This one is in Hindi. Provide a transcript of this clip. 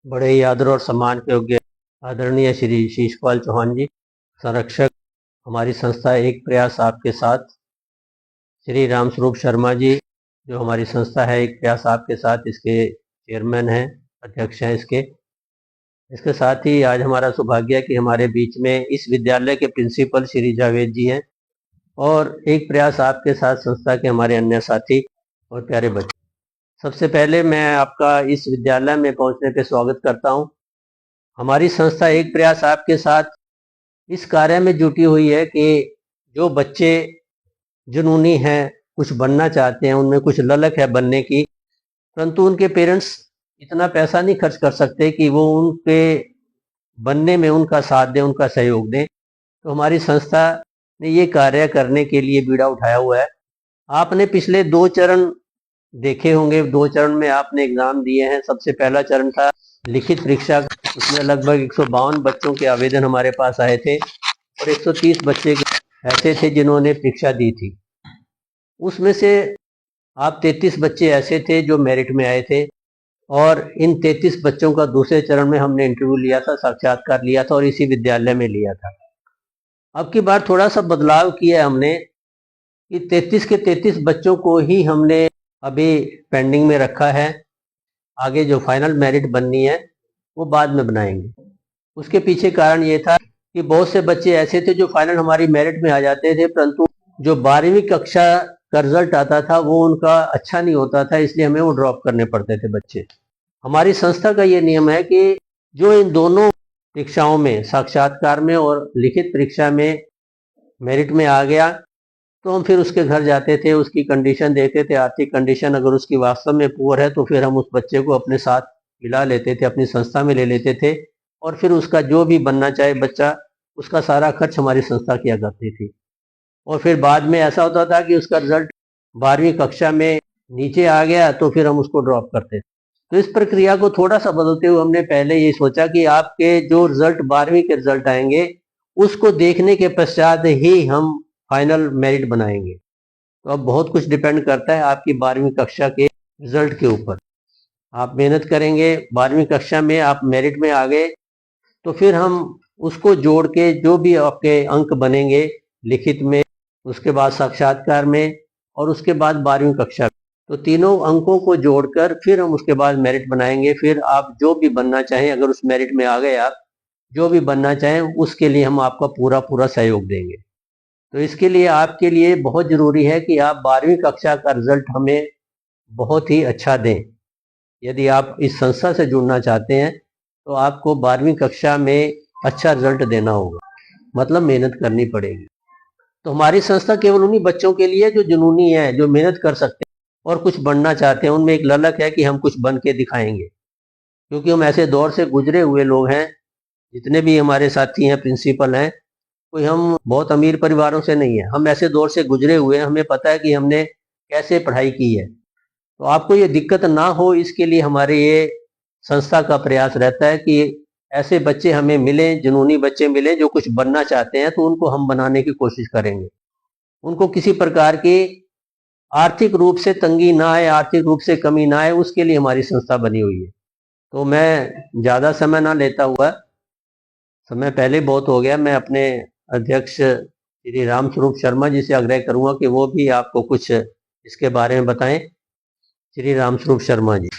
बड़े ही आदर और सम्मान के योग्य आदरणीय श्री शीशपाल चौहान जी, संरक्षक हमारी संस्था एक प्रयास आपके साथ, श्री रामस्वरूप शर्मा जी जो हमारी संस्था है एक प्रयास आपके साथ, इसके चेयरमैन हैं, अध्यक्ष हैं इसके साथ ही आज हमारा सौभाग्य है कि हमारे बीच में इस विद्यालय के प्रिंसिपल श्री जावेद जी हैं और एक प्रयास आपके साथ संस्था के हमारे अन्य साथी और प्यारे बच्चे। सबसे पहले मैं आपका इस विद्यालय में पहुंचने पे स्वागत करता हूं। हमारी संस्था एक प्रयास आपके साथ इस कार्य में जुटी हुई है कि जो बच्चे जुनूनी हैं, कुछ बनना चाहते हैं, उनमें कुछ ललक है बनने की, परंतु उनके पेरेंट्स इतना पैसा नहीं खर्च कर सकते कि वो उनके बनने में उनका साथ दें, उनका सहयोग दें। तो हमारी संस्था ने ये कार्य करने के लिए बीड़ा उठाया हुआ है। आपने पिछले 2 चरण देखे होंगे, 2 चरण में आपने एग्जाम दिए हैं। सबसे पहला चरण था लिखित परीक्षा, उसमें लगभग 152 बच्चों के आवेदन हमारे पास आए थे और 130 बच्चे ऐसे थे जिन्होंने परीक्षा दी थी। उसमें से आप 33 बच्चे ऐसे थे जो मेरिट में आए थे और इन 33 बच्चों का दूसरे चरण में हमने इंटरव्यू लिया था, साक्षात्कार लिया था और इसी विद्यालय में लिया था। अब की बार थोड़ा सा बदलाव किया हमने कि 33 के 33 बच्चों को ही हमने अभी पेंडिंग में रखा है। आगे जो फाइनल मेरिट बननी है वो बाद में बनाएंगे। उसके पीछे कारण ये था कि बहुत से बच्चे ऐसे थे जो फाइनल हमारी मेरिट में आ जाते थे, परंतु जो 12वीं कक्षा का रिजल्ट आता था वो उनका अच्छा नहीं होता था, इसलिए हमें वो ड्रॉप करने पड़ते थे बच्चे। हमारी संस्था का ये नियम है कि जो इन दोनों परीक्षाओं में, साक्षात्कार में और लिखित परीक्षा में मेरिट में आ गया तो हम फिर उसके घर जाते थे, उसकी कंडीशन देखते थे। आर्थिक कंडीशन अगर उसकी वास्तव में पुअर है तो फिर हम उस बच्चे को अपने साथ मिला लेते थे, अपनी संस्था में ले लेते थे और फिर उसका जो भी बनना चाहे बच्चा, उसका सारा खर्च हमारी संस्था किया करती थी। और फिर बाद में ऐसा होता था कि उसका रिजल्ट 12वीं कक्षा में नीचे आ गया तो फिर हम उसको ड्रॉप करते थे। तो इस प्रक्रिया को थोड़ा सा बदलते हुए हमने पहले ये सोचा कि आपके जो रिजल्ट 12वीं के रिजल्ट आएंगे उसको देखने के पश्चात ही हम फाइनल मेरिट बनाएंगे। तो अब बहुत कुछ डिपेंड करता है आपकी 12वीं कक्षा के रिजल्ट के ऊपर। आप मेहनत करेंगे, 12वीं कक्षा में आप मेरिट में आ गए तो फिर हम उसको जोड़ के जो भी आपके अंक बनेंगे लिखित में, उसके बाद साक्षात्कार में और उसके बाद 12वीं कक्षा में, तो तीनों अंकों को जोड़कर फिर हम उसके बाद मेरिट बनाएंगे। फिर आप जो भी बनना चाहें, अगर उस मेरिट में आ गए आप, जो भी बनना चाहें उसके लिए हम आपका पूरा पूरा सहयोग देंगे। तो इसके लिए आपके लिए बहुत ज़रूरी है कि आप 12वीं कक्षा का रिजल्ट हमें बहुत ही अच्छा दें। यदि आप इस संस्था से जुड़ना चाहते हैं तो आपको 12वीं कक्षा में अच्छा रिजल्ट देना होगा, मतलब मेहनत करनी पड़ेगी। तो हमारी संस्था केवल उन्हीं बच्चों के लिए जो जुनूनी है, जो मेहनत कर सकते हैं और कुछ बनना चाहते हैं, उनमें एक ललक है कि हम कुछ बन के दिखाएंगे। क्योंकि हम ऐसे दौर से गुजरे हुए लोग हैं, जितने भी हमारे साथी हैं, प्रिंसिपल हैं, कोई हम बहुत अमीर परिवारों से नहीं है, हम ऐसे दौर से गुजरे हुए हैं, हमें पता है कि हमने कैसे पढ़ाई की है। तो आपको ये दिक्कत ना हो, इसके लिए हमारे ये संस्था का प्रयास रहता है कि ऐसे बच्चे हमें मिलें, जुनूनी बच्चे मिलें जो कुछ बनना चाहते हैं, तो उनको हम बनाने की कोशिश करेंगे। उनको किसी प्रकार की आर्थिक रूप से तंगी ना आए, आर्थिक रूप से कमी ना आए, उसके लिए हमारी संस्था बनी हुई है। तो मैं ज़्यादा समय ना लेता हुआ, समय पहले बहुत हो गया, मैं अपने अध्यक्ष श्री रामस्वरूप शर्मा जी से आग्रह करूंगा कि वो भी आपको कुछ इसके बारे में बताएं। श्री रामस्वरूप शर्मा जी।